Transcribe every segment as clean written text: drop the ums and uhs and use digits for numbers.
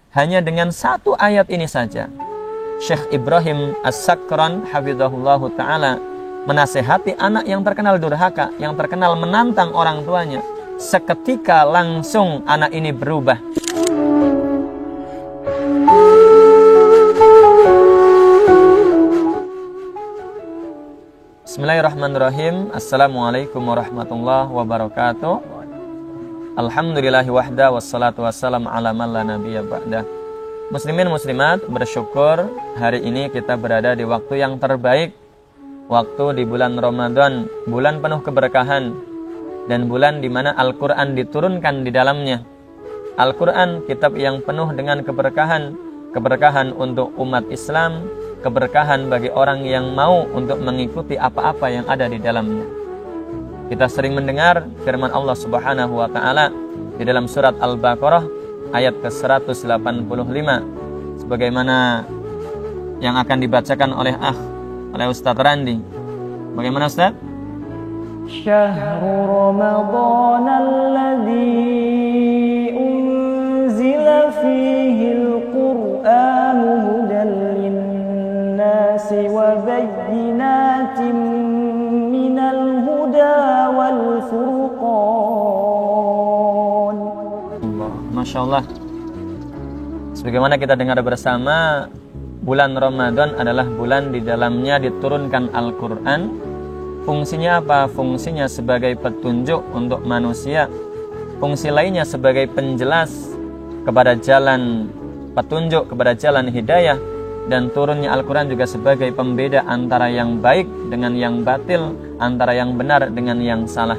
hanya dengan satu ayat ini saja, Syekh Ibrahim As-Sakran hafizahullahu ta'ala menasehati anak yang terkenal durhaka, yang terkenal menantang orang tuanya. Seketika langsung anak ini berubah. Bismillahirrahmanirrahim. Assalamualaikum warahmatullahi wabarakatuh. Alhamdulillahi wahda wassalatu wassalamu ala man la nabiyya ba'dah. Muslimin muslimat, bersyukur hari ini kita berada di waktu yang terbaik, waktu di bulan Ramadan, bulan penuh keberkahan, dan bulan di mana Al-Quran diturunkan di dalamnya. Al-Quran, kitab yang penuh dengan keberkahan, keberkahan untuk umat Islam, keberkahan bagi orang yang mau untuk mengikuti apa-apa yang ada di dalamnya. Kita sering mendengar firman Allah Subhanahu wa ta'ala di dalam surat Al-Baqarah ayat ke-185, sebagaimana yang akan dibacakan oleh Ustaz Randi. Bagaimana Ustaz? Syahrul Ramadan alladzi unzila fihi al-Qur'an hudan lin-nasi wa bayyinatin minal huda wal furqan. Masya Allah. Sebagaimana kita dengar bersama, bulan Ramadan adalah bulan di dalamnya diturunkan Al-Quran. Fungsinya apa? Fungsinya sebagai petunjuk untuk manusia. Fungsi lainnya sebagai penjelas kepada jalan petunjuk, kepada jalan hidayah. Dan turunnya Al-Quran juga sebagai pembeda antara yang baik dengan yang batil, antara yang benar dengan yang salah.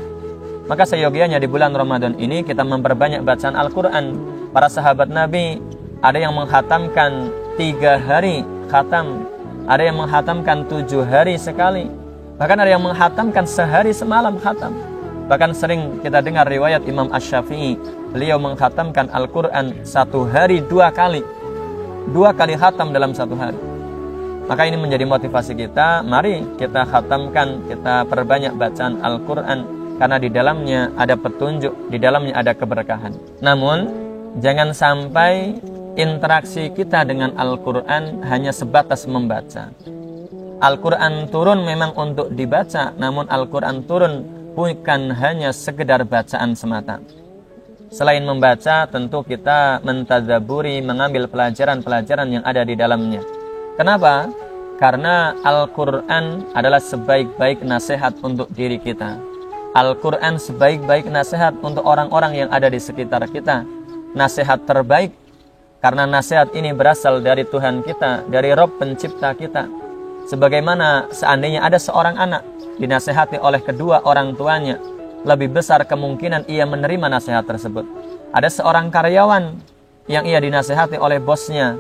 Maka seyogianya di bulan Ramadan ini kita memperbanyak bacaan Al-Quran. Para sahabat Nabi ada yang menghatamkan 3 hari khatam, ada yang menghatamkan 7 hari sekali, bahkan ada yang menghatamkan sehari semalam khatam. Bahkan sering kita dengar riwayat Imam Asy-Syafi'i, beliau menghatamkan Al-Quran 1 hari 2 kali, 2 kali khatam dalam 1 hari. Maka ini menjadi motivasi kita, mari kita khatamkan, kita perbanyak bacaan Al-Quran, karena di dalamnya ada petunjuk, di dalamnya ada keberkahan. Namun, jangan sampai interaksi kita dengan Al-Quran hanya sebatas membaca. Al-Quran turun memang untuk dibaca, namun Al-Quran turun bukan hanya sekedar bacaan semata. Selain membaca, tentu kita mentadaburi, mengambil pelajaran-pelajaran yang ada di dalamnya. Kenapa? Karena Al-Quran adalah sebaik-baik nasihat untuk diri kita. Al-Quran sebaik-baik nasihat untuk orang-orang yang ada di sekitar kita. Nasihat terbaik, karena nasihat ini berasal dari Tuhan kita, dari Rabb pencipta kita. Sebagaimana seandainya ada seorang anak dinasihati oleh kedua orang tuanya, lebih besar kemungkinan ia menerima nasihat tersebut. Ada seorang karyawan yang ia dinasihati oleh bosnya,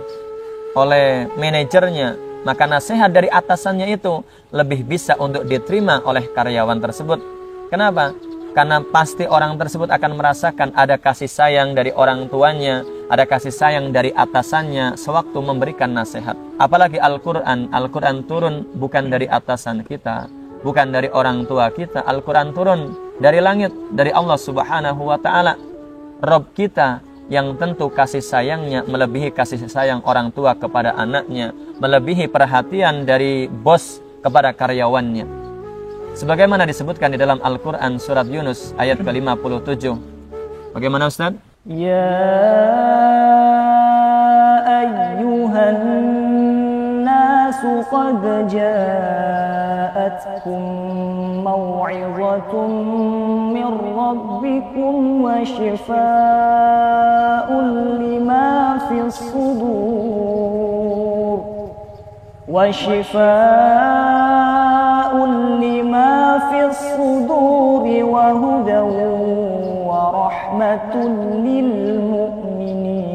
oleh manajernya, maka nasihat dari atasannya itu lebih bisa untuk diterima oleh karyawan tersebut. Kenapa? Karena pasti orang tersebut akan merasakan ada kasih sayang dari orang tuanya, ada kasih sayang dari atasannya sewaktu memberikan nasihat. Apalagi Al-Quran. Al-Quran turun bukan dari atasan kita, bukan dari orang tua kita. Al-Quran turun dari langit, dari Allah Subhanahu wa ta'ala, Rabb kita, yang tentu kasih sayangnya melebihi kasih sayang orang tua kepada anaknya, melebihi perhatian dari bos kepada karyawannya. Sebagaimana disebutkan di dalam Al-Quran surat Yunus ayat ke-57. Bagaimana Ustaz? Ya ayyuhan nasu qad ja'atkum maw'izatun min rabbikum wa shifaa'un lima fis sudur wa shifaa'un lima fis suduri wa hudan wa rahmatun lil mu'minin.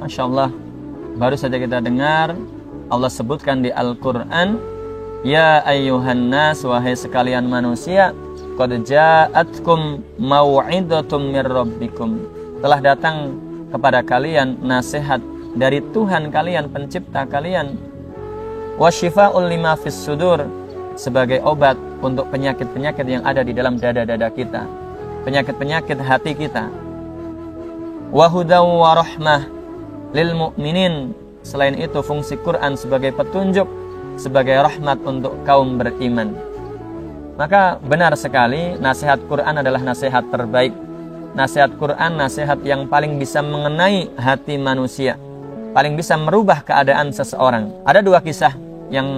Masya Allah, baru saja kita dengar Allah sebutkan di Al-Quran, ya ayyuhan nas, wahai sekalian manusia, qad ja'atkum maw'idatum mir rabbikum, telah datang kepada kalian nasihat dari Tuhan kalian, pencipta kalian, wa shifa'ul lima fis sudur, sebagai obat untuk penyakit-penyakit yang ada di dalam dada-dada kita, penyakit-penyakit hati kita. wa hudaw wa rahmah lil mu'minin. Selain itu fungsi Quran sebagai petunjuk, sebagai rahmat untuk kaum beriman. Maka benar sekali nasihat Quran adalah nasihat terbaik. Nasihat Quran nasihat yang paling bisa mengenai hati manusia, paling bisa merubah keadaan seseorang. Ada dua kisah yang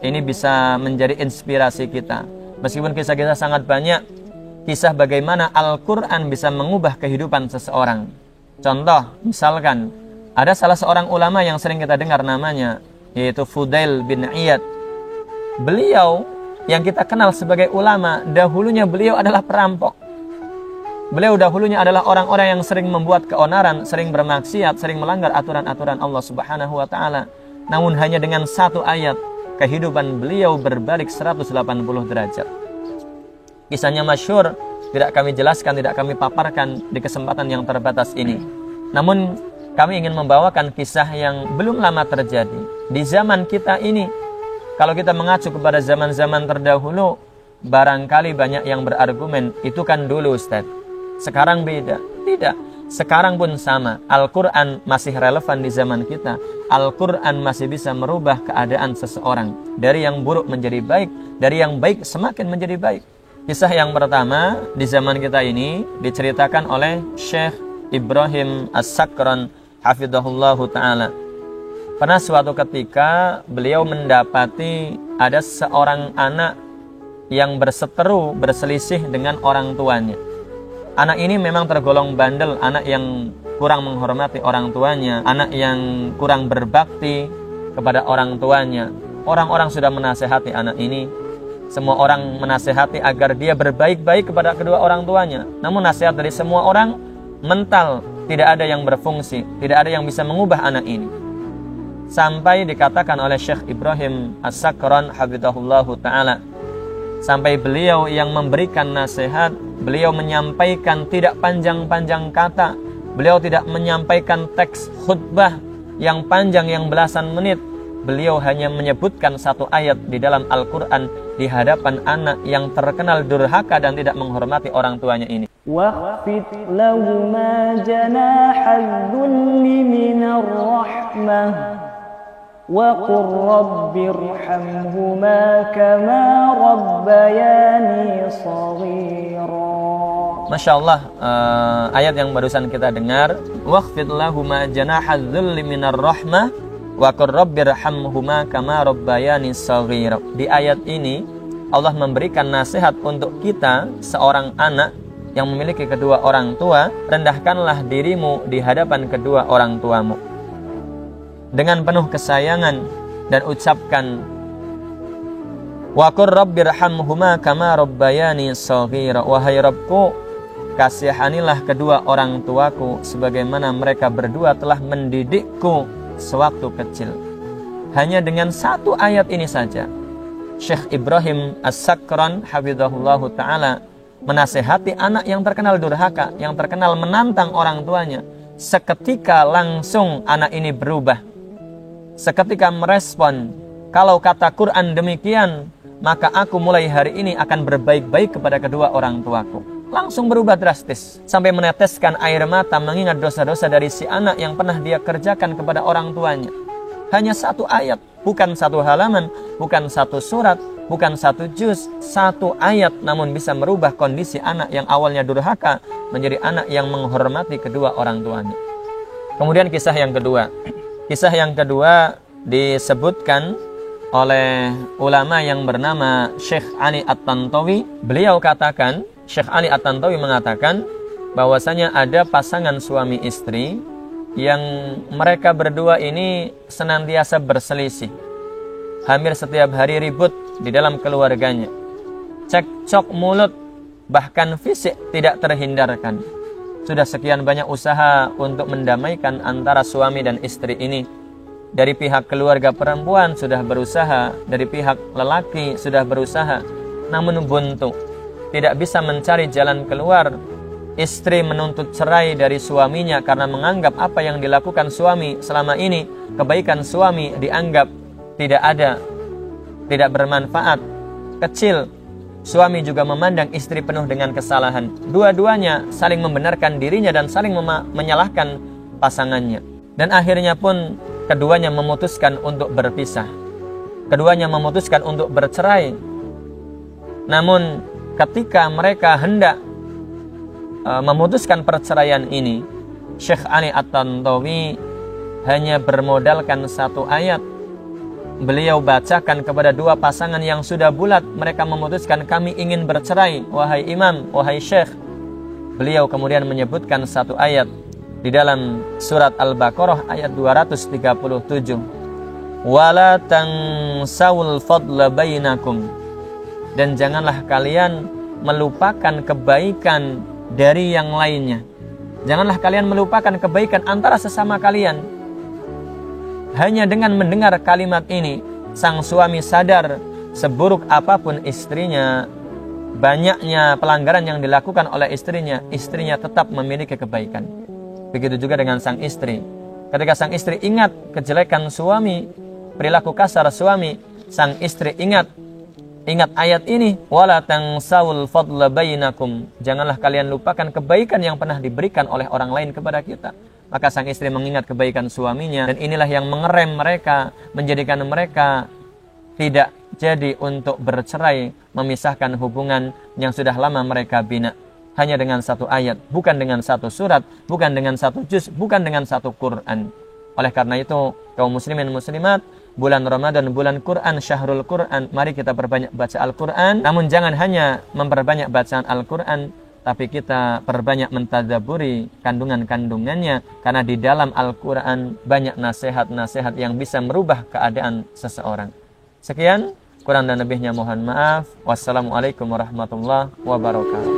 ini bisa menjadi inspirasi kita. Meskipun kisah-kisah sangat banyak, kisah bagaimana Al-Quran bisa mengubah kehidupan seseorang. Contoh, misalkan ada salah seorang ulama yang sering kita dengar namanya, yaitu Fudail bin Iyad. Beliau yang kita kenal sebagai ulama, dahulunya beliau adalah perampok. Beliau dahulunya adalah orang-orang yang sering membuat keonaran, sering bermaksiat, sering melanggar aturan-aturan Allah Subhanahu wa ta'ala. Namun hanya dengan satu ayat, kehidupan beliau berbalik 180 derajat. Kisahnya masyhur, tidak kami jelaskan, tidak kami paparkan di kesempatan yang terbatas ini. Namun kami ingin membawakan kisah yang belum lama terjadi di zaman kita ini. Kalau kita mengacu kepada zaman-zaman terdahulu, barangkali banyak yang berargumen, itu kan dulu Ustaz, sekarang beda. Tidak, sekarang pun sama. Al-Quran masih relevan di zaman kita. Al-Quran masih bisa merubah keadaan seseorang dari yang buruk menjadi baik, dari yang baik semakin menjadi baik. Kisah yang pertama di zaman kita ini diceritakan oleh Syekh Ibrahim As-Sakran hafidhahullahu ta'ala. Pernah suatu ketika beliau mendapati ada seorang anak yang berseteru, berselisih dengan orang tuanya. Anak ini memang tergolong bandel, anak yang kurang menghormati orang tuanya, anak yang kurang berbakti kepada orang tuanya. Orang-orang sudah menasehati anak ini, semua orang menasehati agar dia berbaik-baik kepada kedua orang tuanya. Namun nasihat dari semua orang mental, tidak ada yang berfungsi, tidak ada yang bisa mengubah anak ini. Sampai dikatakan oleh Syekh Ibrahim As-Sakran hafidhahullahu ta'ala, sampai beliau yang memberikan nasihat, beliau menyampaikan tidak panjang-panjang kata, beliau tidak menyampaikan teks khutbah yang panjang yang belasan menit. Beliau hanya menyebutkan satu ayat di dalam Al-Quran di hadapan anak yang terkenal durhaka dan tidak menghormati orang tuanya ini. واخفض لهما جناح الذل من الرحمة وقل رب ارحمهما كما ربياني صغيرا. Masya Allah, ayat yang barusan kita dengar, wakhfid lahuma janahadz dzulli minar rahmah wa qur rabbirhamhuma kama rabbayani shaghira. Di ayat ini Allah memberikan nasihat untuk kita, seorang anak yang memiliki kedua orang tua, rendahkanlah dirimu di hadapan kedua orang tuamu dengan penuh kesayangan dan ucapkan wa qur rabbirhamhuma kama rabbayani shaghira. Wahai Rabbku, kasihanilah kedua orang tuaku sebagaimana mereka berdua telah mendidikku sewaktu kecil. Hanya dengan satu ayat ini saja Syekh Ibrahim As-Sakran hafidhahullahu ta'ala menasehati anak yang terkenal durhaka, yang terkenal menantang orang tuanya. Seketika langsung anak ini berubah, seketika merespon, kalau kata Quran demikian, maka aku mulai hari ini akan berbaik-baik kepada kedua orang tuaku. Langsung berubah drastis, sampai meneteskan air mata mengingat dosa-dosa dari si anak yang pernah dia kerjakan kepada orang tuanya. Hanya satu ayat, bukan satu halaman, bukan satu surat, bukan satu juz, satu ayat, namun bisa merubah kondisi anak yang awalnya durhaka menjadi anak yang menghormati kedua orang tuanya. Kemudian kisah yang kedua. Kisah yang kedua disebutkan oleh ulama yang bernama Syekh Ali At-Tantawi. Beliau katakan, Syekh Ali At-Tantawi mengatakan bahwasanya ada pasangan suami istri yang mereka berdua ini senantiasa berselisih. Hampir setiap hari ribut di dalam keluarganya. Cekcok mulut, bahkan fisik tidak terhindarkan. Sudah sekian banyak usaha untuk mendamaikan antara suami dan istri ini. Dari pihak keluarga perempuan sudah berusaha, dari pihak lelaki sudah berusaha, namun buntu. Tidak bisa mencari jalan keluar. Istri menuntut cerai dari suaminya karena menganggap apa yang dilakukan suami selama ini, kebaikan suami dianggap tidak ada, tidak bermanfaat, kecil, suami juga memandang istri penuh dengan kesalahan. Dua-duanya saling membenarkan dirinya dan saling menyalahkan pasangannya. Dan akhirnya pun keduanya memutuskan untuk berpisah. Keduanya memutuskan untuk bercerai. Namun ketika mereka hendak memutuskan perceraian ini, Syekh Ali At-Tantawi hanya bermodalkan satu ayat. Beliau bacakan kepada dua pasangan yang sudah bulat, mereka memutuskan, kami ingin bercerai, wahai imam, wahai syekh. Beliau kemudian menyebutkan satu ayat di dalam surat Al-Baqarah ayat 237. Wala tansawul fadla bainakum. Dan janganlah kalian melupakan kebaikan dari yang lainnya. Janganlah kalian melupakan kebaikan antara sesama kalian. Hanya dengan mendengar kalimat ini, sang suami sadar seburuk apapun istrinya, banyaknya pelanggaran yang dilakukan oleh istrinya tetap memiliki kebaikan. Begitu juga dengan sang istri. Ketika sang istri ingat kejelekan suami, perilaku kasar suami, sang istri ingat ayat ini, wala tansawul fadla bainakum. Janganlah kalian lupakan kebaikan yang pernah diberikan oleh orang lain kepada kita. Maka sang istri mengingat kebaikan suaminya, dan inilah yang mengerem mereka, menjadikan mereka tidak jadi untuk bercerai, memisahkan hubungan yang sudah lama mereka bina. Hanya dengan satu ayat, bukan dengan satu surat, bukan dengan satu juz, bukan dengan satu Quran. Oleh karena itu, kaum muslimin muslimat, bulan Ramadan, bulan Quran, syahrul Quran, mari kita perbanyak baca Al-Quran. Namun jangan hanya memperbanyak bacaan Al-Quran, tapi kita perbanyak mentadaburi kandungan-kandungannya, karena di dalam Al-Quran banyak nasihat-nasihat yang bisa merubah keadaan seseorang. Sekian, kurang dan lebihnya mohon maaf. Wassalamualaikum warahmatullahi wabarakatuh.